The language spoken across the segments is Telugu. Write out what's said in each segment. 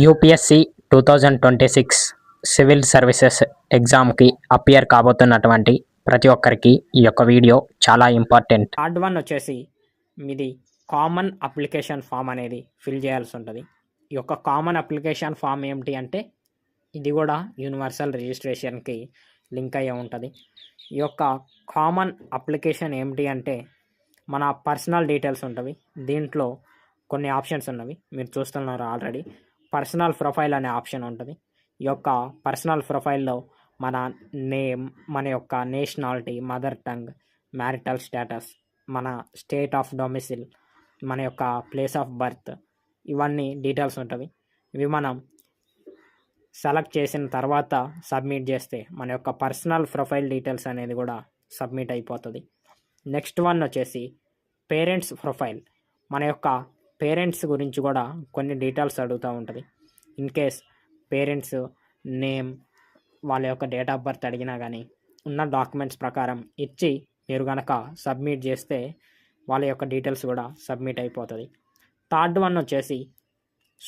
యూపీఎస్సి 2026 సివిల్ సర్వీసెస్ ఎగ్జామ్కి అపియర్ కాబోతున్నటువంటి ప్రతి ఒక్కరికి ఈ యొక్క వీడియో చాలా ఇంపార్టెంట్. థర్డ్ వన్ వచ్చేసి మీది కామన్ అప్లికేషన్ ఫామ్ అనేది ఫిల్ చేయాల్సి ఉంటుంది. ఈ యొక్క కామన్ అప్లికేషన్ ఫామ్ ఏమిటి అంటే ఇది కూడా యూనివర్సల్ రిజిస్ట్రేషన్కి లింక్ అయ్యే ఉంటుంది. ఈ యొక్క కామన్ అప్లికేషన్ ఏమిటి అంటే మన పర్సనల్ డీటెయిల్స్ ఉంటుంది. దీంట్లో కొన్ని ఆప్షన్స్ ఉన్నవి, మీరు చూస్తున్నారు ఆల్రెడీ. పర్సనల్ ప్రొఫైల్ అనే ఆప్షన్ ఉంటుంది. ఈ యొక్క పర్సనల్ ప్రొఫైల్లో మన నేమ్, మన యొక్క nationality, mother tongue, marital status, మన స్టేట్ ఆఫ్ డొమిసిల్, మన యొక్క ప్లేస్ ఆఫ్ బర్త్, ఇవన్నీ డీటెయిల్స్ ఉంటుంది. ఇవి మనం సెలెక్ట్ చేసిన తర్వాత సబ్మిట్ చేస్తే మన యొక్క పర్సనల్ ప్రొఫైల్ డీటెయిల్స్ అనేది కూడా సబ్మిట్ అయిపోతుంది. నెక్స్ట్ వన్ వచ్చేసి పేరెంట్స్ ప్రొఫైల్. మన యొక్క పేరెంట్స్ గురించి కూడా కొన్ని డీటెయిల్స్ అడుగుతూ ఉంటుంది. ఇన్ కేస్ పేరెంట్స్ నేమ్, వాళ్ళ యొక్క డేట్ ఆఫ్ బర్త్ అడిగినా కానీ ఉన్న డాక్యుమెంట్స్ ప్రకారం ఇచ్చి మీరు కనుక సబ్మిట్ చేస్తే వాళ్ళ యొక్క డీటెయిల్స్ కూడా సబ్మిట్ అయిపోతుంది. థర్డ్ వన్ వచ్చేసి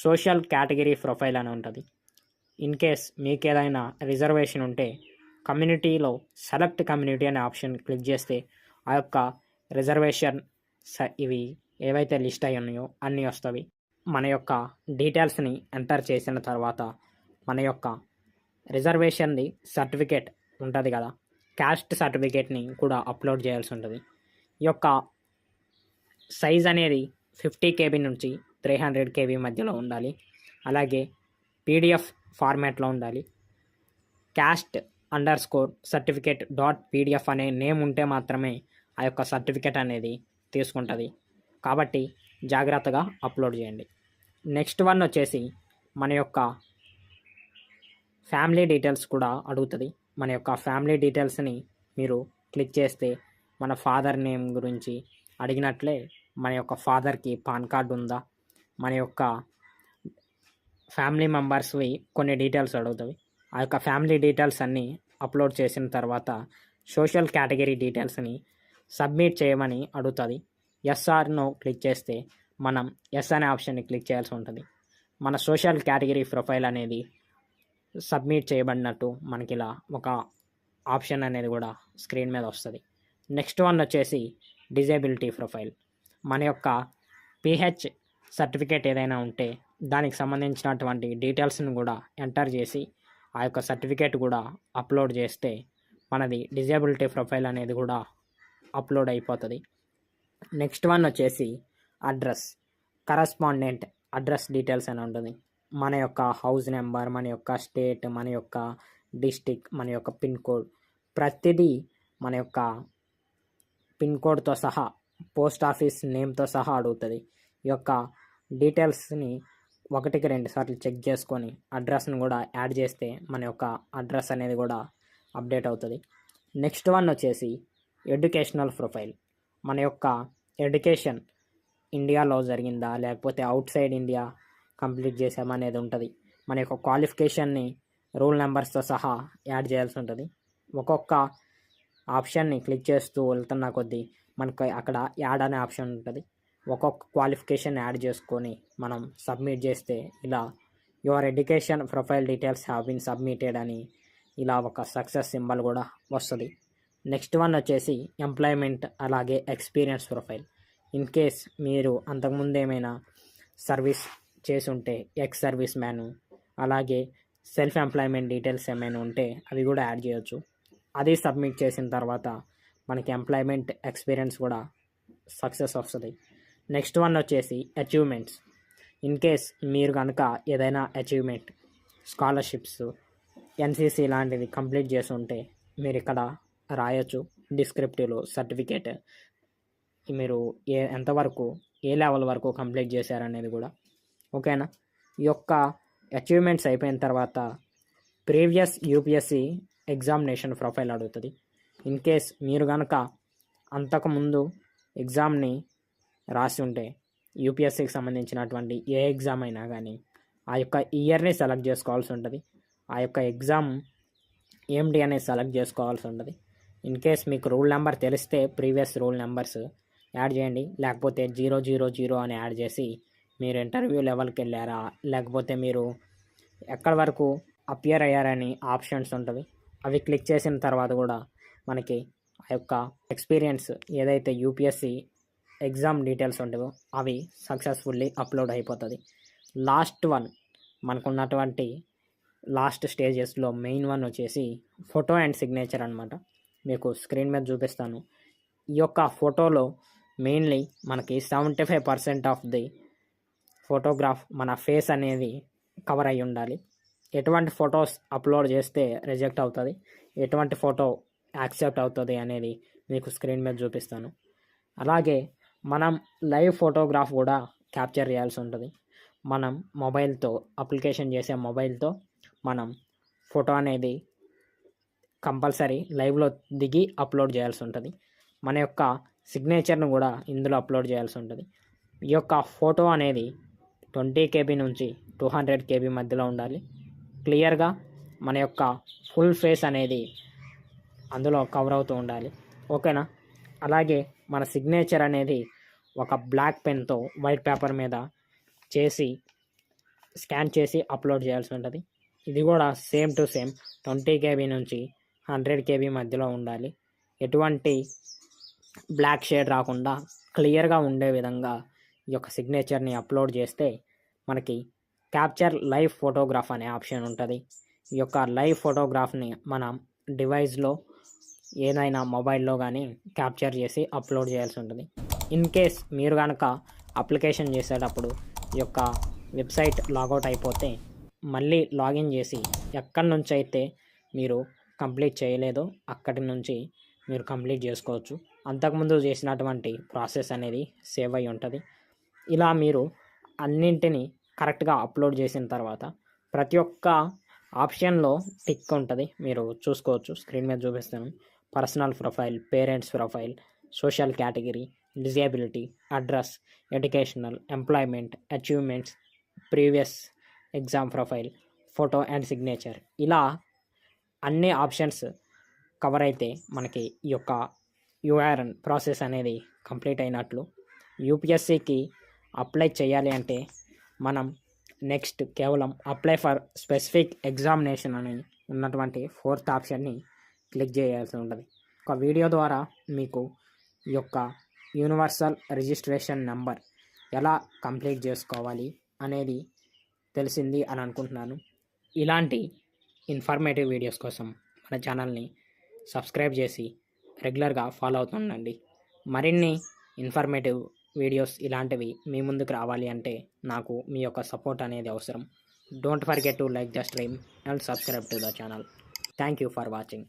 సోషల్ కేటగిరీ ప్రొఫైల్ అని ఉంటుంది. ఇన్ కేస్ మీకు ఏదైనా రిజర్వేషన్ ఉంటే కమ్యూనిటీలో సెలెక్ట్ కమ్యూనిటీ అనే ఆప్షన్ క్లిక్ చేస్తే ఆ యొక్క రిజర్వేషన్ ఇవి ఏవైతే లిస్ట్ అయి ఉన్నాయో అన్నీ వస్తాయి. మన యొక్క డీటెయిల్స్ని ఎంటర్ చేసిన తర్వాత మన యొక్క రిజర్వేషన్ది సర్టిఫికేట్ ఉంటుంది కదా, క్యాస్ట్ సర్టిఫికేట్ని కూడా అప్లోడ్ చేయాల్సి ఉంటుంది. ఈ యొక్క సైజ్ అనేది 50 KB నుంచి 300 KB మధ్యలో ఉండాలి. అలాగే పీడిఎఫ్ ఫార్మాట్లో ఉండాలి. క్యాస్ట్ _certificate.pdf అనే నేమ్ ఉంటే మాత్రమే ఆ యొక్క సర్టిఫికేట్ అనేది తీసుకుంటుంది. కాబట్టి జాగ్రత్తగా అప్లోడ్ చేయండి. నెక్స్ట్ వన్ వచ్చేసి మన యొక్క ఫ్యామిలీ డీటెయిల్స్ కూడా అడుగుతుంది. మన యొక్క ఫ్యామిలీ డీటెయిల్స్ని మీరు క్లిక్ చేస్తే మన ఫాదర్ నేమ్ గురించి అడిగినట్లే మన యొక్క ఫాదర్కి పాన్ కార్డు ఉందా, మన యొక్క ఫ్యామిలీ మెంబర్స్వి కొన్ని డీటెయిల్స్ అడుగుతాయి. ఆ యొక్క ఫ్యామిలీ డీటెయిల్స్ అన్నీ అప్లోడ్ చేసిన తర్వాత సోషల్ కేటగిరీ డీటెయిల్స్ని సబ్మిట్ చేయమని అడుగుతుంది. ఎస్ ఆర్ నో క్లిక్ చేస్తే మనం ఎస్ అనే ఆప్షన్ని క్లిక్ చేయాల్సి ఉంటుంది. మన సోషల్ కేటగిరీ ప్రొఫైల్ అనేది సబ్మిట్ చేయబడినట్టు మనకి ఇలా ఒక ఆప్షన్ అనేది కూడా స్క్రీన్ మీద వస్తుంది. నెక్స్ట్ వన్ వచ్చేసి డిజేబిలిటీ ప్రొఫైల్. మన యొక్క పిహెచ్ సర్టిఫికేట్ ఏదైనా ఉంటే దానికి సంబంధించినటువంటి డీటెయిల్స్ని కూడా ఎంటర్ చేసి ఆ యొక్క సర్టిఫికేట్ కూడా అప్లోడ్ చేస్తే మనది డిజేబిలిటీ ప్రొఫైల్ అనేది కూడా అప్లోడ్ అయిపోతుంది. నెక్స్ట్ వన్ వచ్చేసి అడ్రస్, కరస్పాండెంట్ అడ్రస్ డీటెయిల్స్ అని ఉంటుంది. మన యొక్క హౌస్ నెంబర్, మన యొక్క స్టేట్, మన యొక్క డిస్టిక్, మన యొక్క పిన్ కోడ్, ప్రతిదీ మన యొక్క పిన్ కోడ్తో సహా, పోస్ట్ ఆఫీస్ నేమ్తో సహా అడుగుతుంది. ఈ యొక్క డీటెయిల్స్ని 1కి 2 సార్లు చెక్ చేసుకొని అడ్రస్ని కూడా యాడ్ చేస్తే మన యొక్క అడ్రస్ అనేది కూడా అప్డేట్ అవుతుంది. నెక్స్ట్ వన్ వచ్చేసి ఎడ్యుకేషనల్ ప్రొఫైల్. మన యొక్క ఎడ్యుకేషన్ ఇండియాలో జరిగిందా లేకపోతే అవుట్ సైడ్ ఇండియా కంప్లీట్ చేసామనేది ఉంటుంది. మన యొక్క క్వాలిఫికేషన్ని రూల్ నెంబర్స్తో సహా యాడ్ చేయాల్సి ఉంటుంది. ఒక్కొక్క ఆప్షన్ని క్లిక్ చేస్తూ వెళ్తున్న కొద్దీ మనకు అక్కడ యాడ్ అనే ఆప్షన్ ఉంటుంది. ఒక్కొక్క క్వాలిఫికేషన్ యాడ్ చేసుకొని మనం సబ్మిట్ చేస్తే ఇలా your education profile details have been submitted అని ఇలా ఒక సక్సెస్ సింబల్ కూడా వస్తుంది. నెక్స్ట్ వన్ వచ్చేసి ఎంప్లాయ్మెంట్ అలాగే ఎక్స్పీరియన్స్ ప్రొఫైల్. ఇన్ కేస్ మీరు అంతకుముందు ఏమైనా సర్వీస్ చేసి ఉంటే ఎక్స్ సర్వీస్ మ్యాను, అలాగే సెల్ఫ్ ఎంప్లాయ్మెంట్ డీటెయిల్స్ ఏమైనా ఉంటే అవి కూడా యాడ్ చేయొచ్చు. అది సబ్మిట్ చేసిన తర్వాత మనకి ఎంప్లాయ్మెంట్ ఎక్స్పీరియన్స్ కూడా సక్సెస్ వస్తుంది. నెక్స్ట్ వన్ వచ్చేసి అచీవ్మెంట్స్. ఇన్ కేస్ మీరు కనుక ఏదైనా అచీవ్మెంట్, స్కాలర్షిప్స్, ఎన్సీసీ లాంటివి కంప్లీట్ చేసి ఉంటే మీరు ఇక్కడ రాయొచ్చు. డిస్క్రిప్టివ్లో సర్టిఫికేట్ మీరు ఎంతవరకు, ఏ లెవెల్ వరకు కంప్లీట్ చేశారనేది కూడా. ఓకేనా. ఈ యొక్క అచీవ్మెంట్స్ అయిపోయిన తర్వాత ప్రీవియస్ యూపీఎస్సి ఎగ్జామినేషన్ ప్రొఫైల్ అడుగుతుంది. ఇన్ కేస్ మీరు కనుక అంతకుముందు ఎగ్జామ్ని రాసి ఉంటే యూపీఎస్సికి సంబంధించినటువంటి ఏ ఎగ్జామ్ అయినా కానీ ఆ యొక్క ఇయర్ని సెలెక్ట్ చేసుకోవాల్సి ఉంటుంది. ఆ యొక్క ఎగ్జామ్ ఏమిటి అనేది సెలెక్ట్ చేసుకోవాల్సి ఉంటుంది. ఇన్ కేస్ మీకు రూల్ నెంబర్ తెలిస్తే ప్రీవియస్ రూల్ నెంబర్స్ యాడ్ చేయండి, లేకపోతే 000 అని యాడ్ చేసి మీరు ఇంటర్వ్యూ లెవెల్కి వెళ్ళారా, లేకపోతే మీరు ఎక్కడి వరకు అపియర్ అయ్యారని ఆప్షన్స్ ఉంటుంది. అవి క్లిక్ చేసిన తర్వాత కూడా మనకి ఆ యొక్క ఎక్స్పీరియన్స్ ఏదైతే యూపీఎస్సి ఎగ్జామ్ డీటెయిల్స్ ఉంటాయో అవి సక్సెస్ఫుల్లీ అప్లోడ్ అయిపోతుంది. లాస్ట్ వన్ మనకున్నటువంటి లాస్ట్ స్టేజెస్లో మెయిన్ వన్ వచ్చేసి ఫోటో అండ్ సిగ్నేచర్ అనమాట. మీకు స్క్రీన్ మీద చూపిస్తాను. ఈ యొక్క ఫోటోలో మెయిన్లీ మనకి 75% ఆఫ్ ది ఫోటోగ్రాఫ్ మన ఫేస్ అనేది కవర్ అయి ఉండాలి. ఎటువంటి ఫొటోస్ అప్లోడ్ చేస్తే రిజెక్ట్ అవుతుంది, ఎటువంటి ఫోటో యాక్సెప్ట్ అవుతుంది అనేది మీకు స్క్రీన్ మీద చూపిస్తాను. అలాగే మనం లైవ్ ఫోటోగ్రాఫ్ కూడా క్యాప్చర్ చేయాల్సి ఉంటుంది. మనం మొబైల్తో అప్లికేషన్ చేసే మొబైల్తో మనం ఫోటో అనేది కంపల్సరీ లైవ్లో దిగి అప్లోడ్ చేయాల్సి ఉంటుంది. మన యొక్క సిగ్నేచర్ను కూడా ఇందులో అప్లోడ్ చేయాల్సి ఉంటుంది. ఈ యొక్క ఫోటో అనేది 20 KB నుంచి 200 KB మధ్యలో ఉండాలి. క్లియర్గా మన యొక్క ఫుల్ ఫేస్ అనేది అందులో కవర్ అవుతూ ఉండాలి. ఓకేనా? అలాగే మన సిగ్నేచర్ అనేది ఒక బ్లాక్ పెన్తో వైట్ పేపర్ మీద చేసి స్కాన్ చేసి అప్లోడ్ చేయాల్సి ఉంటుంది. ఇది కూడా సేమ్ టు సేమ్ 20 KB నుంచి 100 KB మధ్యలో ఉండాలి. ఎటువంటి బ్లాక్ షేడ్ రాకుండా క్లియర్గా ఉండే విధంగా ఈ యొక్క సిగ్నేచర్ని అప్లోడ్ చేస్తే మనకి క్యాప్చర్ లైవ్ ఫోటోగ్రాఫ్ అనే ఆప్షన్ ఉంటుంది. ఈ యొక్క లైవ్ ఫోటోగ్రాఫ్ని మనం డివైస్లో ఏదైనా మొబైల్లో కానీ క్యాప్చర్ చేసి అప్లోడ్ చేయాల్సి ఉంటుంది. ఇన్ కేస్ మీరు కనుక అప్లికేషన్ చేసేటప్పుడు ఈ యొక్క వెబ్సైట్ లాగౌట్ అయిపోతే మళ్ళీ లాగిన్ చేసి ఎక్కడి నుంచి అయితే మీరు కంప్లీట్ చేయలేదో అక్కడి నుంచి మీరు కంప్లీట్ చేసుకోవచ్చు. అంతకుముందు చేసినటువంటి ప్రాసెస్ అనేది సేవ్ అయి ఉంటుంది. ఇలా మీరు అన్నింటినీ కరెక్ట్గా అప్లోడ్ చేసిన తర్వాత ప్రతి ఒక్క ఆప్షన్లో టిక్ ఉంటుంది, మీరు చూసుకోవచ్చు. స్క్రీన్ మీద చూపిస్తాను. Personal profile, parents profile, social category, disability, address, educational, employment, achievements, previous exam profile, photo and signature, ఇలా అన్ని ఆప్షన్స్ కవర్ అయితే మనకి ఈ యొక్క యూఆర్ఎన్ ప్రాసెస్ అనేది కంప్లీట్ అయినట్లు. యూపీఎస్సికి అప్లై చేయాలి అంటే మనం నెక్స్ట్ కేవలం అప్లై ఫర్ స్పెసిఫిక్ ఎగ్జామినేషన్ అని ఉన్నటువంటి 4th ఆప్షన్ని క్లిక్ చేయాల్సి ఉంటుంది. ఒక వీడియో ద్వారా మీకు ఈ యొక్క యూనివర్సల్ రిజిస్ట్రేషన్ నెంబర్ ఎలా కంప్లీట్ చేసుకోవాలి అనేది తెలిసింది అని అనుకుంటున్నాను. ఇలాంటి ఇన్ఫర్మేటివ్ వీడియోస్ కోసం మన ఛానల్ని సబ్స్క్రైబ్ చేసి రెగ్యులర్గా ఫాలో అవుతుండండి. మరిన్ని ఇన్ఫర్మేటివ్ వీడియోస్ ఇలాంటివి మీ ముందుకు రావాలి అంటే నాకు మీ యొక్క సపోర్ట్ అనేది అవసరం. Don't forget to like the stream and subscribe to the channel. Thank you for watching.